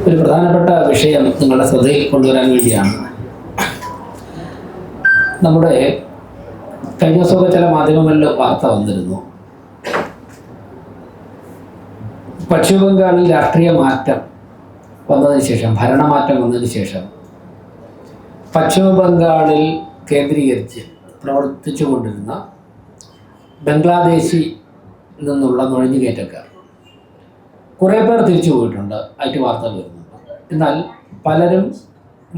ഒരു പ്രധാനപ്പെട്ട വിഷയം നിങ്ങളുടെ ശ്രദ്ധയിൽ കൊണ്ടുവരാൻ വേണ്ടിയാണ്. നമ്മുടെ കഴിഞ്ഞ ദിവസമൊക്കെ ചില മാധ്യമങ്ങളിൽ വാർത്ത വന്നിരുന്നു. പശ്ചിമ ബംഗാളിൽ രാഷ്ട്രീയ മാറ്റം വന്നതിന് ശേഷം, ഭരണമാറ്റം വന്നതിന് ശേഷം പശ്ചിമ ബംഗാളിൽ കേന്ദ്രീകരിച്ച് പ്രവർത്തിച്ചു കൊണ്ടിരുന്ന ബംഗ്ലാദേശിൽ നിന്നുള്ള നുഴഞ്ഞുകയറ്റക്കാർ കുറേ പേർ തിരിച്ചു പോയിട്ടുണ്ട്, ആയിട്ട് വാർത്തകൾ വരുന്നുണ്ട്. എന്നാൽ പലരും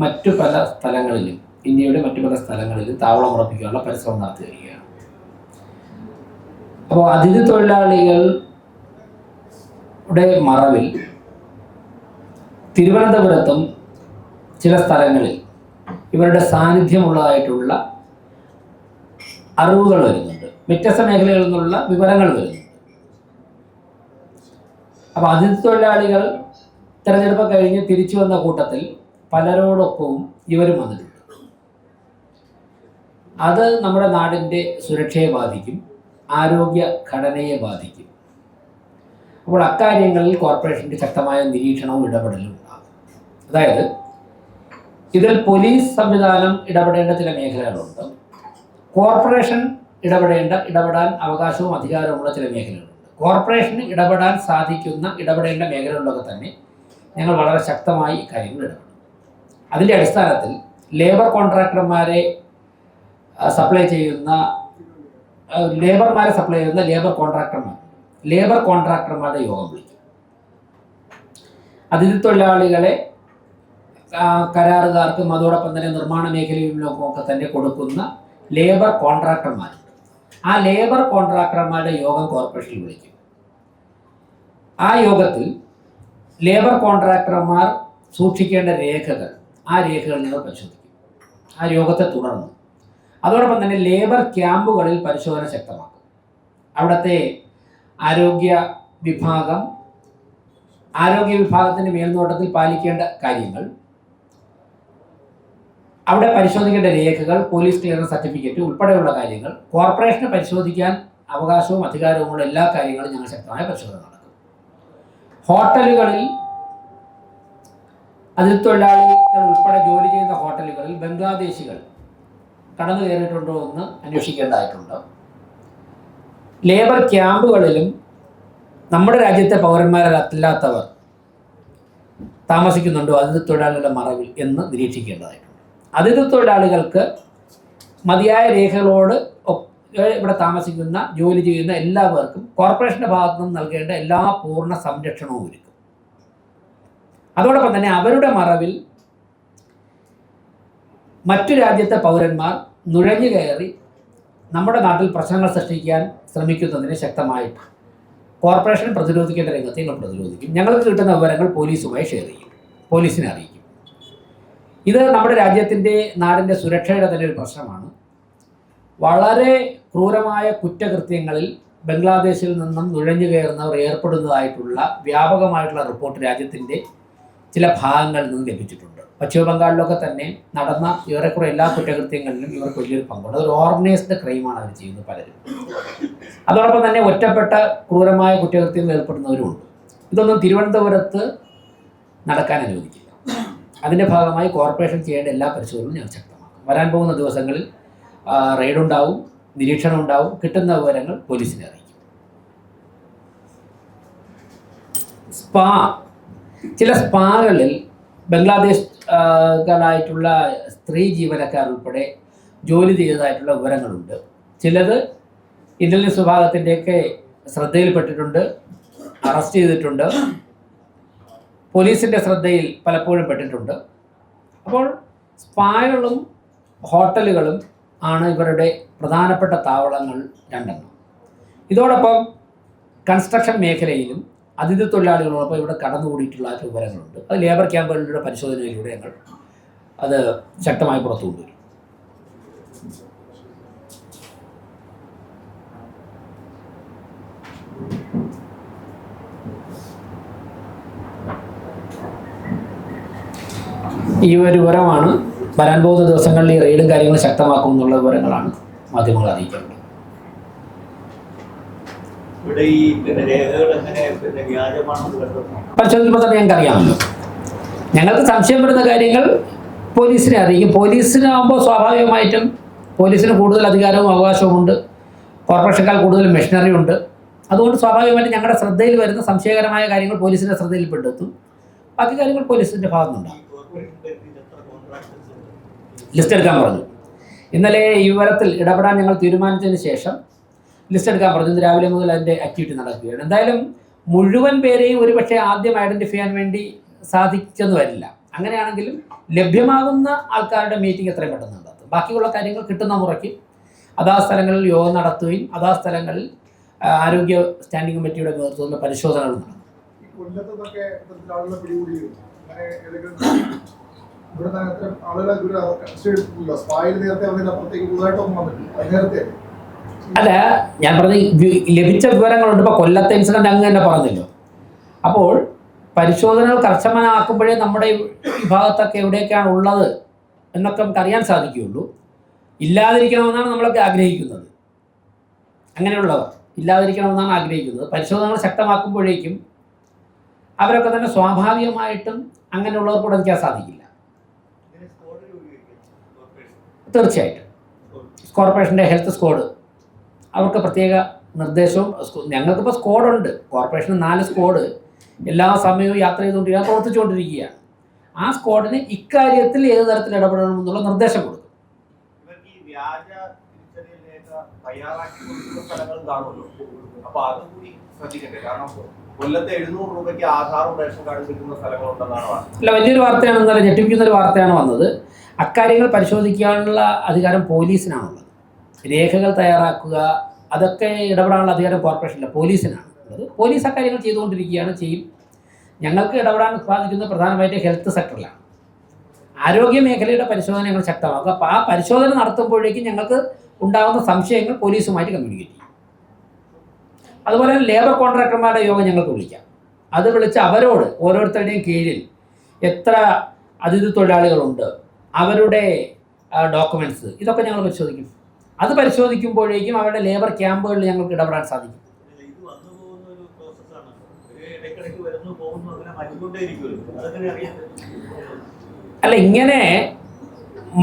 മറ്റു പല സ്ഥലങ്ങളിലും, ഇന്ത്യയുടെ മറ്റു പല സ്ഥലങ്ങളിലും താവളം ഉറപ്പിക്കാനുള്ള പരിശ്രമം നടത്തി വരികയാണ്. അപ്പോൾ അതിഥി തൊഴിലാളികളുടെ മറവിൽ തിരുവനന്തപുരത്തും ചില സ്ഥലങ്ങളിൽ ഇവരുടെ സാന്നിധ്യമുള്ളതായിട്ടുള്ള അറിവുകൾ വരുന്നുണ്ട്, വ്യത്യസ്ത മേഖലകളിൽ നിന്നുള്ള വിവരങ്ങൾ വരുന്നുണ്ട്. അപ്പോൾ അതിഥി തൊഴിലാളികൾ തിരഞ്ഞെടുപ്പ് കഴിഞ്ഞ് തിരിച്ചു വന്ന കൂട്ടത്തിൽ പലരോടൊപ്പവും ഇവരും വന്നിട്ടുണ്ട്. അത് നമ്മുടെ നാടിൻ്റെ സുരക്ഷയെ ബാധിക്കും, ആരോഗ്യ ഘടനയെ ബാധിക്കും. അപ്പോൾ അക്കാര്യങ്ങളിൽ കോർപ്പറേഷൻ്റെ ശക്തമായ നിരീക്ഷണവും ഇടപെടലും ഉണ്ടാകും. അതായത് ഇതിൽ പോലീസ് സംവിധാനം ഇടപെടേണ്ട ചില മേഖലകളുണ്ട്, കോർപ്പറേഷൻ ഇടപെടാൻ അവകാശവും അധികാരവുമുള്ള ചില മേഖലകളുണ്ട്. കോർപ്പറേഷന് ഇടപെടേണ്ട മേഖലകളിലൊക്കെ തന്നെ ഞങ്ങൾ വളരെ ശക്തമായി ഇക്കാര്യങ്ങൾ ഇടപെടും. അതിൻ്റെ അടിസ്ഥാനത്തിൽ ലേബർമാരെ സപ്ലൈ ചെയ്യുന്ന ലേബർ കോൺട്രാക്ടർമാരുടെ യോഗം വിളിക്കും. അതിഥി തൊഴിലാളികളെ കരാറുകാർക്കും അതോടൊപ്പം തന്നെ നിർമ്മാണ മേഖലയിലൊക്കെ തന്നെ കൊടുക്കുന്ന ലേബർ കോൺട്രാക്ടർമാരുണ്ട്. ആ ലേബർ കോൺട്രാക്ടർമാരുടെ യോഗം കോർപ്പറേഷനിൽ വിളിക്കും. ആ യോഗത്തിൽ ലേബർ കോൺട്രാക്ടർമാർ സൂക്ഷിക്കേണ്ട രേഖകൾ, ആ രേഖകൾ ഞങ്ങൾ പരിശോധിക്കും. ആ യോഗത്തെ തുടർന്ന് അതോടൊപ്പം തന്നെ ലേബർ ക്യാമ്പുകളിൽ പരിശോധന ശക്തമാക്കും. അവിടുത്തെ ആരോഗ്യ വിഭാഗത്തിൻ്റെ മേൽനോട്ടത്തിൽ പാലിക്കേണ്ട കാര്യങ്ങൾ, അവിടെ പരിശോധിക്കേണ്ട രേഖകൾ, പോലീസ് ക്ലിയറൻസ് സർട്ടിഫിക്കറ്റ് ഉൾപ്പെടെയുള്ള കാര്യങ്ങൾ, കോർപ്പറേഷന് പരിശോധിക്കാൻ അവകാശവും അധികാരവുമുള്ള എല്ലാ കാര്യങ്ങളും ഞങ്ങൾ ശക്തമായ പരിശോധന നടക്കും. ഹോട്ടലുകളിൽ അതിഥി തൊഴിലാളികൾ ഉൾപ്പെടെ ജോലി ചെയ്യുന്ന ഹോട്ടലുകളിൽ ബംഗ്ലാദേശികൾ കടന്നു കയറിയിട്ടുണ്ടോ എന്ന് അന്വേഷിക്കേണ്ടതായിട്ടുണ്ട്. ലേബർ ക്യാമ്പുകളിലും നമ്മുടെ രാജ്യത്തെ പൗരന്മാരല്ലാത്തവർ താമസിക്കുന്നുണ്ടോ അതിഥി തൊഴിലാളികളുടെ മറവിൽ എന്ന് നിരീക്ഷിക്കേണ്ടതായിട്ടുണ്ട്. അതിഥി തൊഴിലാളികൾക്ക് മതിയായ രേഖകളോട് ഇവിടെ താമസിക്കുന്ന, ജോലി ചെയ്യുന്ന എല്ലാവർക്കും കോർപ്പറേഷൻ്റെ ഭാഗത്തു നിന്നും നൽകേണ്ട എല്ലാ പൂർണ്ണ സംരക്ഷണവും ഒരുക്കും. അതോടൊപ്പം തന്നെ അവരുടെ മറവിൽ മറ്റു രാജ്യത്തെ പൗരന്മാർ നുഴഞ്ഞു കയറി നമ്മുടെ നാട്ടിൽ പ്രശ്നങ്ങൾ സൃഷ്ടിക്കാൻ ശ്രമിക്കുന്നതിന് ശക്തമായിട്ട് കോർപ്പറേഷൻ പ്രതിരോധിക്കേണ്ട രംഗത്തെ ഞങ്ങൾ പ്രതിരോധിക്കും. ഞങ്ങൾക്ക് കിട്ടുന്ന വിവരങ്ങൾ പോലീസുമായി ഷെയർ ചെയ്യും, പോലീസിനെ അറിയിക്കും. ഇത് നമ്മുടെ നാടിൻ്റെ സുരക്ഷയുടെ തന്നെ ഒരു പ്രശ്നമാണ്. വളരെ ക്രൂരമായ കുറ്റകൃത്യങ്ങളിൽ ബംഗ്ലാദേശിൽ നിന്നും നുഴഞ്ഞു കയറുന്നവർ ഏർപ്പെടുന്നതായിട്ടുള്ള വ്യാപകമായിട്ടുള്ള റിപ്പോർട്ട് രാജ്യത്തിൻ്റെ ചില ഭാഗങ്ങളിൽ നിന്ന് ലഭിച്ചിട്ടുണ്ട്. പശ്ചിമ ബംഗാളിലൊക്കെ തന്നെ നടന്ന ഏറെക്കുറെ എല്ലാ കുറ്റകൃത്യങ്ങളിലും ഇവർക്ക് വലിയൊരു പങ്കുണ്ട്. അതൊരു ഓർഗനൈസ്ഡ് ക്രൈമാണ് അവർ ചെയ്യുന്നത് പലരും. അതോടൊപ്പം തന്നെ ഒറ്റപ്പെട്ട ക്രൂരമായ കുറ്റകൃത്യങ്ങളിൽ ഏർപ്പെടുന്നവരുമുണ്ട്. ഇതൊന്നും തിരുവനന്തപുരത്ത് നടക്കാൻ അനുവദിക്കില്ല. അതിൻ്റെ ഭാഗമായി കോർപ്പറേഷൻ ചെയ്യേണ്ട എല്ലാ പരിശോധനകളും ഞങ്ങൾ ശക്തമാക്കും. വരാൻ പോകുന്ന ദിവസങ്ങളിൽ റെയ്ഡുണ്ടാവും, നിരീക്ഷണം ഉണ്ടാവും, കിട്ടുന്ന വിവരങ്ങൾ പോലീസിനെ അറിയിക്കും. ചില സ്പാകളിൽ ബംഗ്ലാദേശികളായിട്ടുള്ള സ്ത്രീ ജീവനക്കാർ ഉൾപ്പെടെ ജോലി ചെയ്തതായിട്ടുള്ള വിവരങ്ങളുണ്ട്. ചിലത് ഇന്റലിജൻസ് വിഭാഗത്തിൻ്റെയൊക്കെ ശ്രദ്ധയിൽപ്പെട്ടിട്ടുണ്ട്, അറസ്റ്റ് ചെയ്തിട്ടുണ്ട്, പോലീസിൻ്റെ ശ്രദ്ധയിൽ പലപ്പോഴും പെട്ടിട്ടുണ്ട്. അപ്പോൾ സ്പാകളും ഹോട്ടലുകളും ആണ് ഇവരുടെ പ്രധാനപ്പെട്ട താവളങ്ങൾ രണ്ടെണ്ണം. ഇതോടൊപ്പം കൺസ്ട്രക്ഷൻ മേഖലയിലും അതിഥി തൊഴിലാളികളോടൊപ്പം ഇവിടെ കടന്നുകൂടിയിട്ടുള്ള വിവരങ്ങളുണ്ട്. അത് ലേബർ ക്യാമ്പുകളുടെ പരിശോധനയിലൂടെ ഞങ്ങൾ അത് ശക്തമായി പുറത്തു കൊണ്ടുവരും. ഈ ഒരു വിവരമാണ് വരാൻ പോകുന്ന ദിവസങ്ങളിൽ ഈ റെയ്ഡും കാര്യങ്ങളും ശക്തമാക്കും എന്നുള്ള വിവരങ്ങളാണ് മാധ്യമങ്ങൾ അറിയിക്കേണ്ടത്. പരിശോധിക്കുമ്പോൾ തന്നെ ഞങ്ങൾക്ക് അറിയാമല്ലോ. ഞങ്ങൾക്ക് സംശയം വരുന്ന കാര്യങ്ങൾ പോലീസിനെ അറിയിക്കും. പോലീസിനാകുമ്പോൾ സ്വാഭാവികമായിട്ടും പോലീസിന് കൂടുതൽ അധികാരവും അവകാശവുമുണ്ട്, കോർപ്പറേഷനേക്കാൾ കൂടുതൽ മെഷീനറി ഉണ്ട്. അതുകൊണ്ട് സ്വാഭാവികമായിട്ടും ഞങ്ങളുടെ ശ്രദ്ധയിൽ വരുന്ന സംശയകരമായ കാര്യങ്ങൾ പോലീസിൻ്റെ ശ്രദ്ധയിൽപ്പെടുത്തും. ബാക്കി കാര്യങ്ങൾ പോലീസിൻ്റെ ഭാഗത്തുനിന്നുണ്ടാകും. ലിസ്റ്റ് എടുക്കാൻ പറഞ്ഞു. ഇന്നലെ ഈ വിവരത്തിൽ ഇടപെടാൻ ഞങ്ങൾ തീരുമാനിച്ചതിന് ശേഷം ലിസ്റ്റ് എടുക്കാൻ പറഞ്ഞു. ഇന്ന് രാവിലെ മുതൽ അതിൻ്റെ ആക്ടിവിറ്റി നടക്കുകയാണ്. എന്തായാലും മുഴുവൻ പേരെയും ഒരുപക്ഷെ ആദ്യം ഐഡൻറ്റിഫൈ ചെയ്യാൻ വേണ്ടി സാധിച്ചെന്ന് വരില്ല. അങ്ങനെയാണെങ്കിലും ലഭ്യമാകുന്ന ആൾക്കാരുടെ മീറ്റിംഗ് എത്രയും പെട്ടെന്ന് നടത്തും. ബാക്കിയുള്ള കാര്യങ്ങൾ കിട്ടുന്ന മുറയ്ക്ക് അതാ സ്ഥലങ്ങളിൽ യോഗം നടത്തുകയും അതാ സ്ഥലങ്ങളിൽ ആരോഗ്യ സ്റ്റാൻഡിംഗ് കമ്മിറ്റിയുടെ നേതൃത്വത്തിൽ പരിശോധനകൾ നടത്തും. അല്ല, ഞാൻ പറഞ്ഞ ലഭിച്ച വിവരങ്ങളുണ്ട്. ഇപ്പോൾ കൊല്ലത്തെ ഇൻസിഡന്റ് അങ്ങ് തന്നെ പറഞ്ഞല്ലോ. അപ്പോൾ പരിശോധനകൾ കർശനമാക്കുമ്പോഴേ നമ്മുടെ വിഭാഗത്തൊക്കെ എവിടെയൊക്കെയാണ് ഉള്ളത് എന്നൊക്കെ നമുക്ക് അറിയാൻ സാധിക്കുകയുള്ളൂ. ഇല്ലാതിരിക്കണമെന്നാണ് നമ്മളൊക്കെ ആഗ്രഹിക്കുന്നത്. അങ്ങനെയുള്ളവർ ഇല്ലാതിരിക്കണമെന്നാണ് ആഗ്രഹിക്കുന്നത്. പരിശോധനകൾ ശക്തമാക്കുമ്പോഴേക്കും അവരൊക്കെ തന്നെ സ്വാഭാവികമായിട്ടും അങ്ങനെയുള്ളവർ കൂടെ നിൽക്കാൻ സാധിക്കില്ല. തീർച്ചയായിട്ടും കോർപ്പറേഷൻ്റെ ഹെൽത്ത് സ്ക്വാഡ് അവർക്ക് പ്രത്യേക നിർദ്ദേശവും, ഞങ്ങൾക്കിപ്പോൾ സ്ക്വാഡുണ്ട്. കോർപ്പറേഷന് 4 സ്ക്വാഡ് എല്ലാ സമയവും യാത്ര ചെയ്തുകൊണ്ടിരിക്കുക, പ്രവർത്തിച്ചുകൊണ്ടിരിക്കുകയാണ്. ആ സ്ക്വാഡിന് ഇക്കാര്യത്തിൽ ഏത് തരത്തിൽ ഇടപെടണമെന്നുള്ള നിർദ്ദേശം കൊടുക്കും. അല്ല, വലിയൊരു വാർത്തയാണ് ഇന്നലെ, ഞെട്ടിപ്പിക്കുന്നൊരു വാർത്തയാണ് വന്നത്. അക്കാര്യങ്ങൾ പരിശോധിക്കാനുള്ള അധികാരം പോലീസിനാണുള്ളത്. രേഖകൾ തയ്യാറാക്കുക, അതൊക്കെ ഇടപെടാനുള്ള അധികാരം കോർപ്പറേഷനില്ല, പോലീസിനാണ് ഉള്ളത്. പോലീസ് അക്കാര്യങ്ങൾ ചെയ്തുകൊണ്ടിരിക്കുകയാണ്, ചെയ്യും. ഞങ്ങൾക്ക് ഇടപെടാൻ സാധിക്കുന്നത് പ്രധാനമായിട്ട് ഹെൽത്ത് സെക്ടറിലാണ്. ആരോഗ്യ മേഖലയുടെ പരിശോധന ഞങ്ങൾ ശക്തമാക്കുക. അപ്പോൾ ആ പരിശോധന നടത്തുമ്പോഴേക്കും ഞങ്ങൾക്ക് ഉണ്ടാകുന്ന സംശയങ്ങൾ പോലീസുമായിട്ട് കമ്മ്യൂണിക്കേറ്റ് ചെയ്യും. അതുപോലെ തന്നെ ലേബർ കോൺട്രാക്ടർമാരുടെ യോഗം ഞങ്ങൾക്ക് വിളിക്കാം. അത് വിളിച്ച് അവരോട് ഓരോരുത്തരുടെയും കീഴിൽ എത്ര അതിഥി തൊഴിലാളികളുണ്ട്, അവരുടെ ഡോക്യുമെൻറ്റ്സ്, ഇതൊക്കെ ഞങ്ങൾ പരിശോധിക്കും. അത് പരിശോധിക്കുമ്പോഴേക്കും അവരുടെ ലേബർ ക്യാമ്പുകളിൽ ഞങ്ങൾക്ക് ഇടപെടാൻ സാധിക്കും. അല്ല, ഇങ്ങനെ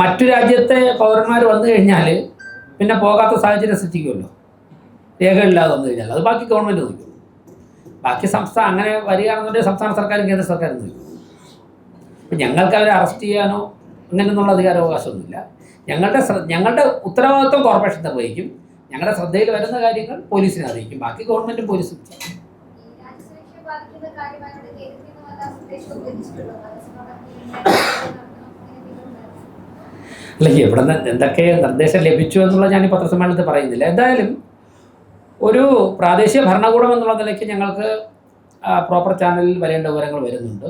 മറ്റു രാജ്യത്തെ പൗരന്മാർ വന്നു കഴിഞ്ഞാൽ പിന്നെ പോകാത്ത സാഹചര്യം സൃഷ്ടിക്കുമല്ലോ. രേഖകളില്ലാതെ വന്നു കഴിഞ്ഞാൽ അത് ബാക്കി ഗവൺമെൻറ് നോക്കും. ബാക്കി സംസ്ഥാനം അങ്ങനെ വരികയാണെന്നുണ്ടെങ്കിൽ സംസ്ഥാന സർക്കാരും കേന്ദ്ര സർക്കാരും നോക്കും. ഇപ്പം ഞങ്ങൾക്ക് അവരെ അറസ്റ്റ് ചെയ്യാനോ അങ്ങനെയൊന്നുള്ള അധികാരാവകാശമൊന്നുമില്ല. ഞങ്ങളുടെ ഉത്തരവാദിത്വം കോർപ്പറേഷൻ നിർവഹിക്കും. ഞങ്ങളുടെ ശ്രദ്ധയിൽ വരുന്ന കാര്യങ്ങൾ പോലീസിനെ അറിയിക്കും. ബാക്കി ഗവൺമെൻറ്റും പോലീസും ചെയ്യും. അല്ല, എവിടെ നിന്ന് എന്തൊക്കെ നിർദ്ദേശം ലഭിച്ചു എന്നുള്ള ഞാൻ ഈ പത്രസമ്മേളനത്തിൽ പറയുന്നില്ല. എന്തായാലും ഒരു പ്രാദേശിക ഭരണകൂടം എന്നുള്ള നിലയ്ക്ക് ഞങ്ങൾക്ക് പ്രോപ്പർ ചാനലിൽ വരേണ്ട വിവരങ്ങൾ വരുന്നുണ്ട്.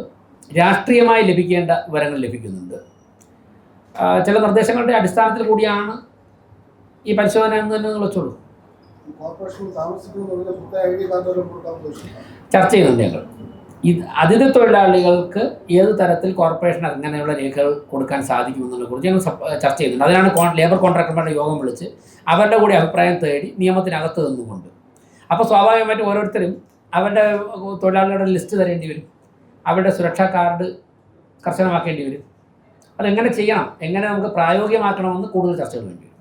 രാഷ്ട്രീയമായി ലഭിക്കേണ്ട വിവരങ്ങൾ ലഭിക്കുന്നുണ്ട്. ചില നിർദ്ദേശങ്ങളുടെ അടിസ്ഥാനത്തിൽ കൂടിയാണ് ഈ പരിശോധന എന്ന് തന്നെ വെച്ചോളൂ. ചർച്ച ചെയ്യുന്നുണ്ട് ഞങ്ങൾ. അതിഥി തൊഴിലാളികൾക്ക് ഏത് തരത്തിൽ കോർപ്പറേഷൻ അങ്ങനെയുള്ള രേഖകൾ കൊടുക്കാൻ സാധിക്കുമെന്നുള്ളതിനെ കുറിച്ച് ഞങ്ങൾ ചർച്ച ചെയ്യുന്നുണ്ട്. അതിനാണ് ലേബർ കോൺട്രാക്ടർമാരുടെ യോഗം വിളിച്ച് അവരുടെ കൂടി അഭിപ്രായം തേടി നിയമത്തിനകത്ത് നിന്നുകൊണ്ട്. അപ്പോൾ സ്വാഭാവികമായിട്ടും ഓരോരുത്തരും അവരുടെ തൊഴിലാളികളുടെ ലിസ്റ്റ് തരേണ്ടി വരും. അവരുടെ സുരക്ഷാ കാർഡ് കർശനമാക്കേണ്ടി വരും. അതെങ്ങനെ ചെയ്യണം, എങ്ങനെ നമുക്ക് പ്രായോഗികമാക്കണമെന്ന് കൂടുതൽ ചർച്ചകൾ വേണ്ടി വരും.